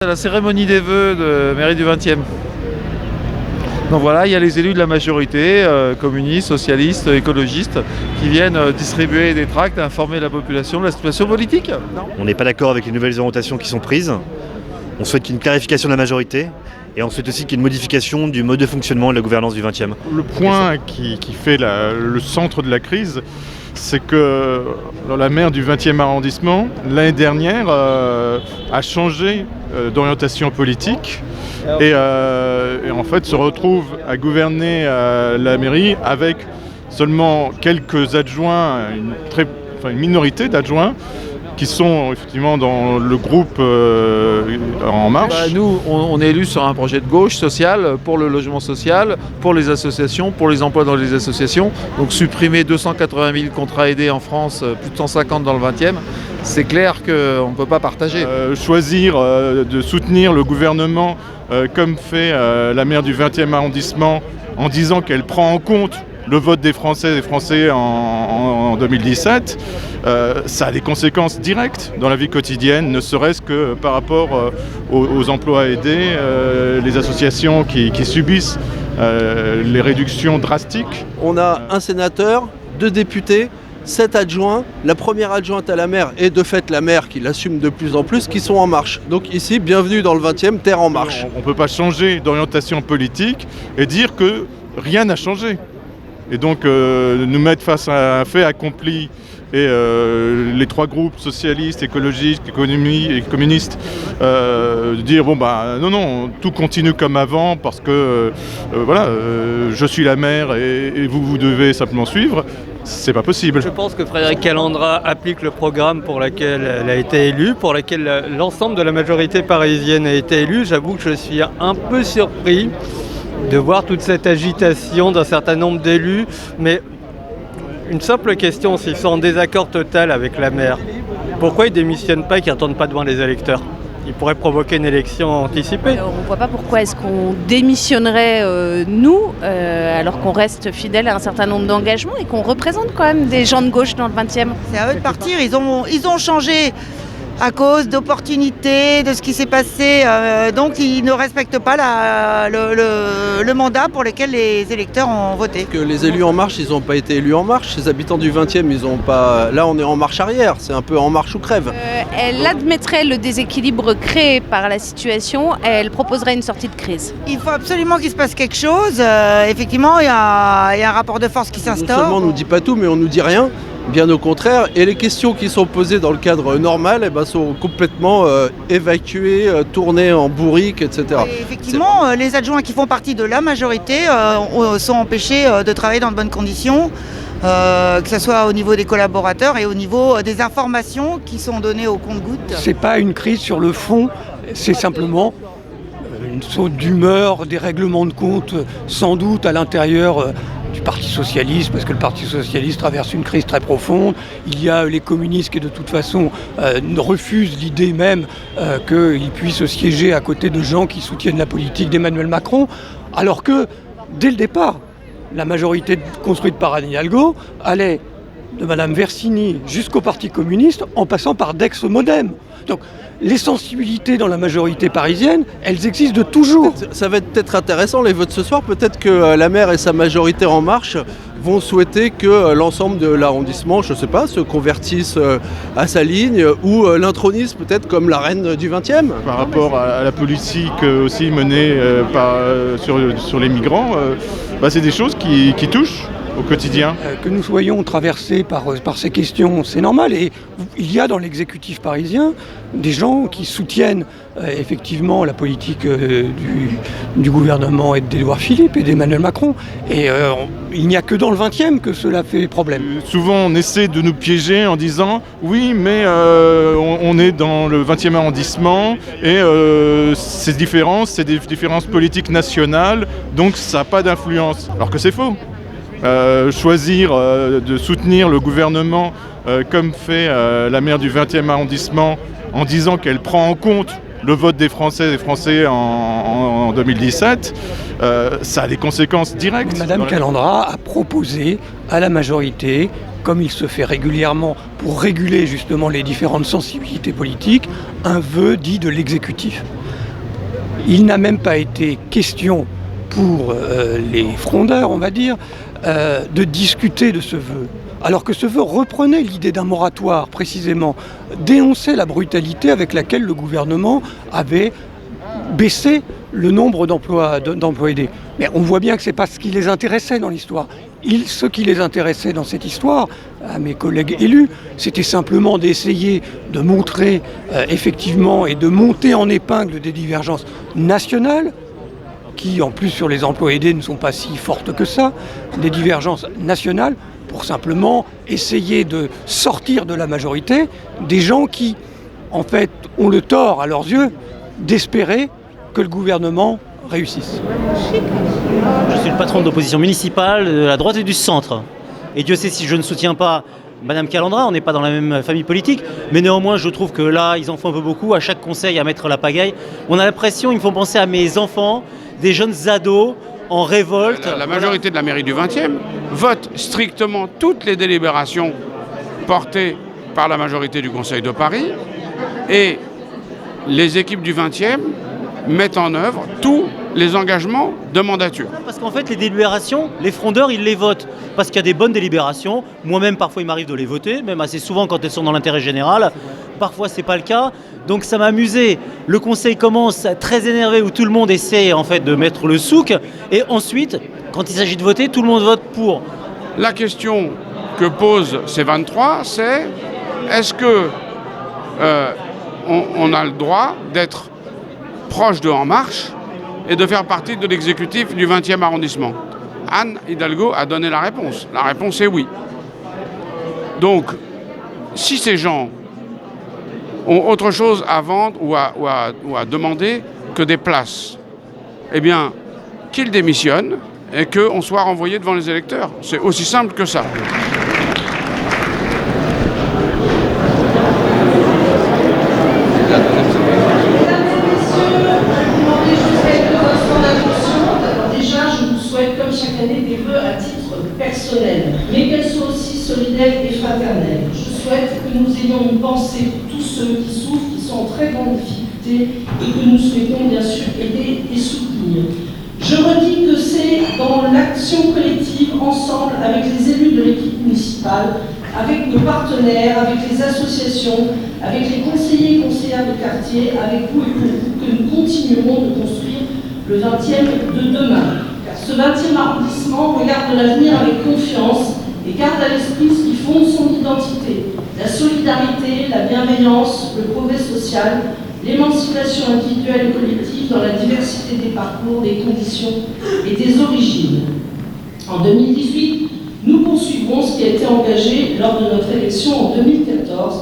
C'est la cérémonie des vœux de mairie du 20e. Donc voilà, il y a les élus de la majorité, communistes, socialistes, écologistes, qui viennent distribuer des tracts, informer la population de la situation politique. On n'est pas d'accord avec les nouvelles orientations qui sont prises. On souhaite qu'il y ait une clarification de la majorité et on souhaite aussi qu'il y ait une modification du mode de fonctionnement et de la gouvernance du 20e. Le point qui fait le centre de la crise, c'est que la maire du 20e arrondissement, l'année dernière, a changé d'orientation politique et en fait se retrouve à gouverner la mairie avec seulement quelques adjoints, une minorité d'adjoints qui sont effectivement dans le groupe En Marche. Nous, on est élus sur un projet de gauche social pour le logement social, pour les associations, pour les emplois dans les associations. Donc supprimer 280 000 contrats aidés en France, plus de 150 dans le 20e, c'est clair qu'on ne peut pas partager. Choisir de soutenir le gouvernement comme fait la maire du 20e arrondissement en disant qu'elle prend en compte le vote des Français en 2017, ça a des conséquences directes dans la vie quotidienne, ne serait-ce que par rapport aux emplois aidés, les associations qui subissent les réductions drastiques. On a un sénateur, 2 députés, 7 adjoints, la première adjointe à la maire et de fait la maire qui l'assume de plus en plus, qui sont En Marche. Donc ici, bienvenue dans le 20e, terre En Marche. On ne peut pas changer d'orientation politique et dire que rien n'a changé. Et donc nous mettre face à un fait accompli et les 3 groupes socialistes, écologistes, et communistes dire non, tout continue comme avant parce que je suis la maire et vous devez simplement suivre. C'est pas possible. Je pense que Frédérique Calandra applique le programme pour lequel elle a été élue, pour lequel l'ensemble de la majorité parisienne a été élue. J'avoue que je suis un peu surpris de voir toute cette agitation d'un certain nombre d'élus, mais une simple question, s'ils sont en désaccord total avec la maire, pourquoi ils ne démissionnent pas et qu'ils ne retournent pas devant les électeurs ? Ils pourraient provoquer une élection anticipée. On ne voit pas pourquoi est-ce qu'on démissionnerait alors qu'on reste fidèle à un certain nombre d'engagements et qu'on représente quand même des gens de gauche dans le 20e. C'est à eux de partir, ils ont changé à cause d'opportunités, de ce qui s'est passé. Donc ils ne respectent pas le mandat pour lequel les électeurs ont voté. Que les élus En Marche, ils n'ont pas été élus En Marche. Les habitants du 20e, ils n'ont pas... Là, on est en marche arrière. C'est un peu En Marche ou crève. Elle admettrait le déséquilibre créé par la situation et elle proposerait une sortie de crise. Il faut absolument qu'il se passe quelque chose. Effectivement, il y a un rapport de force qui s'instaure. Non seulement on ne nous dit pas tout, mais on ne nous dit rien. Bien au contraire, et les questions qui sont posées dans le cadre normal sont complètement évacuées, tournées en bourrique, etc. Et effectivement, les adjoints qui font partie de la majorité sont empêchés de travailler dans de bonnes conditions, que ce soit au niveau des collaborateurs et au niveau des informations qui sont données au compte-gouttes. C'est pas une crise sur le fond, c'est simplement une saute d'humeur, des règlements de compte, sans doute à l'intérieur du Parti Socialiste, parce que le Parti Socialiste traverse une crise très profonde. Il y a les communistes qui, de toute façon, refusent l'idée même qu'ils puissent siéger à côté de gens qui soutiennent la politique d'Emmanuel Macron, alors que, dès le départ, la majorité construite par Anne Hidalgo allait de Madame Versini jusqu'au Parti communiste, en passant par Dex-Modem. Donc, les sensibilités dans la majorité parisienne, elles existent de toujours. Ça va être peut-être intéressant les votes ce soir. Peut-être que la maire et sa majorité En Marche vont souhaiter que l'ensemble de l'arrondissement, je ne sais pas, se convertisse à sa ligne ou l'intronise peut-être comme la reine du 20e. Par rapport à la politique aussi menée sur les migrants, c'est des choses qui touchent au quotidien. Que nous soyons traversés par ces questions, c'est normal. Et il y a dans l'exécutif parisien des gens qui soutiennent effectivement la politique du gouvernement et d'Édouard Philippe et d'Emmanuel Macron. Et il n'y a que dans le 20e que cela fait problème. Souvent on essaie de nous piéger en disant oui mais on est dans le 20e arrondissement et ces différences, c'est des différences politiques nationales, donc ça n'a pas d'influence. Alors que c'est faux. Choisir de soutenir le gouvernement comme fait la maire du 20e arrondissement en disant qu'elle prend en compte le vote des Français en 2017, ça a des conséquences directes. Madame Calandra a proposé à la majorité comme il se fait régulièrement pour réguler justement les différentes sensibilités politiques, un vœu dit de l'exécutif. Il n'a même pas été question pour les frondeurs, on va dire, de discuter de ce vœu. Alors que ce vœu reprenait l'idée d'un moratoire, précisément, dénonçait la brutalité avec laquelle le gouvernement avait baissé le nombre d'emplois aidés. Mais on voit bien que ce n'est pas ce qui les intéressait dans l'histoire. Ce qui les intéressait dans cette histoire, à mes collègues élus, c'était simplement d'essayer de montrer effectivement et de monter en épingle des divergences nationales, qui en plus sur les emplois aidés ne sont pas si fortes que ça, des divergences nationales, pour simplement essayer de sortir de la majorité des gens qui, en fait, ont le tort à leurs yeux d'espérer que le gouvernement réussisse. Je suis le patron de l'opposition municipale de la droite et du centre. Et Dieu sait si je ne soutiens pas Madame Calandra, on n'est pas dans la même famille politique, mais néanmoins je trouve que là, ils en font un peu beaucoup, à chaque conseil à mettre la pagaille. On a l'impression, ils me font penser à mes enfants, des jeunes ados en révolte. La majorité de la mairie du 20e vote strictement toutes les délibérations portées par la majorité du Conseil de Paris et les équipes du 20e mettent en œuvre tous les engagements de mandature. Parce qu'en fait, les délibérations, les frondeurs, ils les votent. Parce qu'il y a des bonnes délibérations. Moi-même, parfois, il m'arrive de les voter, même assez souvent quand elles sont dans l'intérêt général. Parfois, c'est pas le cas. Donc, ça m'a amusé. Le conseil commence très énervé, où tout le monde essaie, en fait, de mettre le souk. Et ensuite, quand il s'agit de voter, tout le monde vote pour. La question que posent ces 23, c'est est-ce que on a le droit d'être proche de En Marche et de faire partie de l'exécutif du 20e arrondissement? Anne Hidalgo a donné la réponse. La réponse est oui. Donc, si ces gens ont autre chose à vendre ou à demander que des places, eh bien, qu'ils démissionnent et qu'on soit renvoyé devant les électeurs. C'est aussi simple que ça. Des vœux à titre personnel, mais qu'elles soient aussi solidaires et fraternelles. Je souhaite que nous ayons une pensée pour tous ceux qui souffrent, qui sont en très grande difficulté et que nous souhaitons bien sûr aider et soutenir. Je redis que c'est dans l'action collective, ensemble, avec les élus de l'équipe municipale, avec nos partenaires, avec les associations, avec les conseillers et conseillères de quartier, avec vous et pour vous, que nous continuerons de construire le 20e de demain. Ce 20e arrondissement regarde l'avenir avec confiance et garde à l'esprit ce qui fonde son identité. La solidarité, la bienveillance, le progrès social, l'émancipation individuelle et collective dans la diversité des parcours, des conditions et des origines. En 2018, nous poursuivrons ce qui a été engagé lors de notre élection en 2014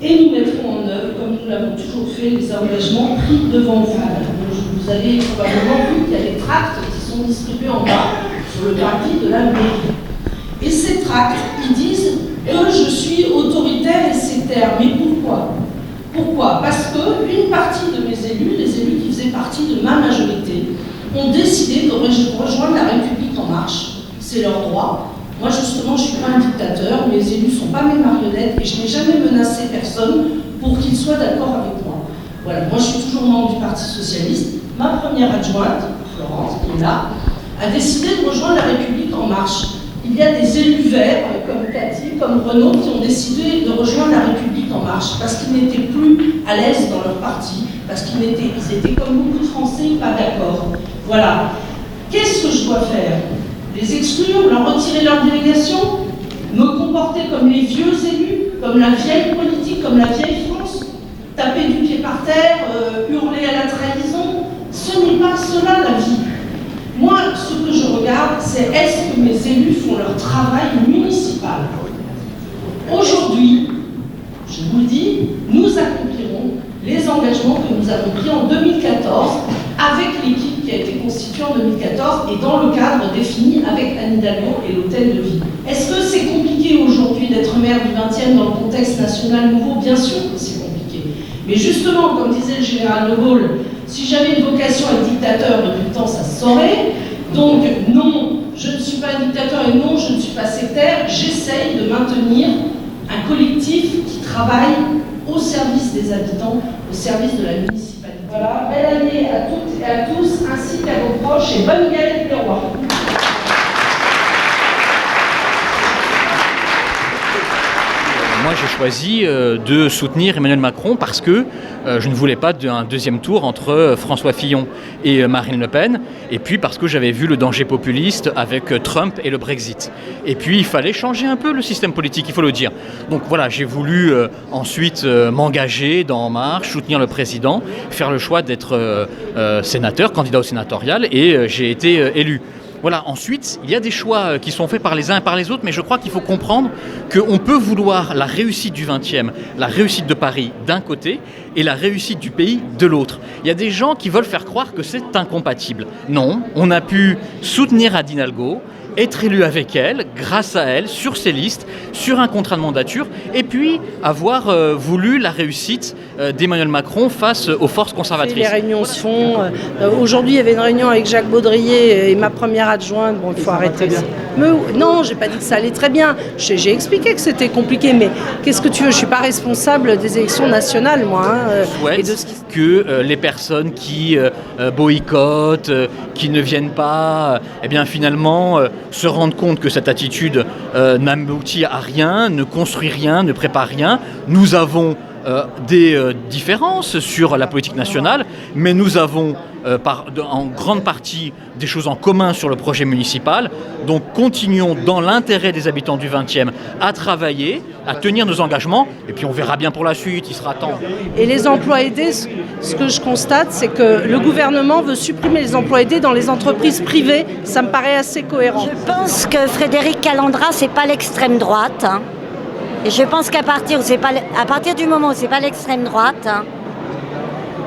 et nous mettrons en œuvre, comme nous l'avons toujours fait, les engagements pris devant vous. Vous avez probablement vu qu'il y a des tracts qui sont distribués en bas sur le parvis de la mairie. Et ces tracts, ils disent que je suis autoritaire et sétaire. Mais pourquoi ? Pourquoi ? Parce qu'une partie de mes élus, les élus qui faisaient partie de ma majorité, ont décidé de rejoindre la République en marche. C'est leur droit. Moi, justement, je ne suis pas un dictateur, mes élus ne sont pas mes marionnettes et je n'ai jamais menacé personne pour qu'ils soient d'accord avec moi. Voilà, moi, je suis toujours membre du Parti Socialiste. Ma première adjointe, Florence, qui est là, a décidé de rejoindre la République en marche. Il y a des élus verts, comme Cathy, comme Renaud, qui ont décidé de rejoindre la République en marche parce qu'ils n'étaient plus à l'aise dans leur parti, parce qu'ils étaient, comme beaucoup de Français, pas d'accord. Voilà. Qu'est-ce que je dois faire ? Les exclure, leur retirer leur délégation, me comporter comme les vieux élus, comme la vieille politique, comme la vieille France, taper du pied par terre, hurler à la trahison. Ce n'est pas cela la vie. Moi, ce que je regarde, c'est est-ce que mes élus font leur travail municipal. Aujourd'hui, je vous le dis, nous accomplirons les engagements que nous avons pris en 2014 avec l'équipe qui a été constituée en 2014 et dans le cadre défini avec Anne Hidalgo et l'Hôtel de Ville. Est-ce que c'est compliqué aujourd'hui d'être maire du 20e dans le contexte national nouveau ? Bien sûr que c'est compliqué. Mais justement, comme disait le général de Gaulle, si j'avais une vocation à être dictateur, depuis le temps ça se saurait. Donc non, je ne suis pas un dictateur et non, je ne suis pas sectaire. J'essaie essaye de maintenir un collectif qui travaille au service des habitants, au service de la municipalité. Voilà, belle année à toutes et à tous, ainsi qu'à vos proches, et bonne galette des rois. Moi, j'ai choisi de soutenir Emmanuel Macron parce que je ne voulais pas d'un deuxième tour entre François Fillon et Marine Le Pen, et puis parce que j'avais vu le danger populiste avec Trump et le Brexit. Et puis, il fallait changer un peu le système politique, il faut le dire. Donc voilà, j'ai voulu ensuite m'engager dans En Marche, soutenir le président, faire le choix d'être sénateur, candidat au sénatorial, et j'ai été élu. Voilà, ensuite, il y a des choix qui sont faits par les uns et par les autres, mais je crois qu'il faut comprendre qu'on peut vouloir la réussite du 20e, la réussite de Paris d'un côté et la réussite du pays de l'autre. Il y a des gens qui veulent faire croire que c'est incompatible. Non, on a pu soutenir Anne Hidalgo, être élu avec elle, grâce à elle, sur ses listes, sur un contrat de mandature, et puis avoir voulu la réussite d'Emmanuel Macron face aux forces conservatrices. Les réunions se font. Aujourd'hui, il y avait une réunion avec Jacques Baudrier et ma première adjointe. Bon, il faut arrêter. Non, j'ai pas dit que ça allait très bien. J'ai expliqué que c'était compliqué, mais qu'est-ce que tu veux ? Je suis pas responsable des élections nationales, moi. Je souhaite que les personnes qui boycottent, qui ne viennent pas, eh bien finalement se rendent compte que cette attitude n'aboutit à rien, ne construit rien, ne prépare rien. Nous avons des différences sur la politique nationale, mais nous avons en grande partie des choses en commun sur le projet municipal. Donc continuons dans l'intérêt des habitants du 20e à travailler, à tenir nos engagements, et puis on verra bien pour la suite, il sera temps. Et les emplois aidés, ce que je constate, c'est que le gouvernement veut supprimer les emplois aidés dans les entreprises privées. Ça me paraît assez cohérent. Je pense que Frédéric Calandra, c'est pas l'extrême droite. Et je pense qu'à partir du moment où c'est pas l'extrême droite,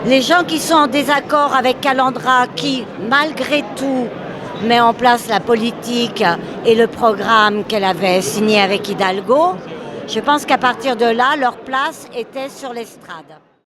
les gens qui sont en désaccord avec Calandra, qui malgré tout met en place la politique et le programme qu'elle avait signé avec Hidalgo, je pense qu'à partir de là, leur place était sur l'estrade.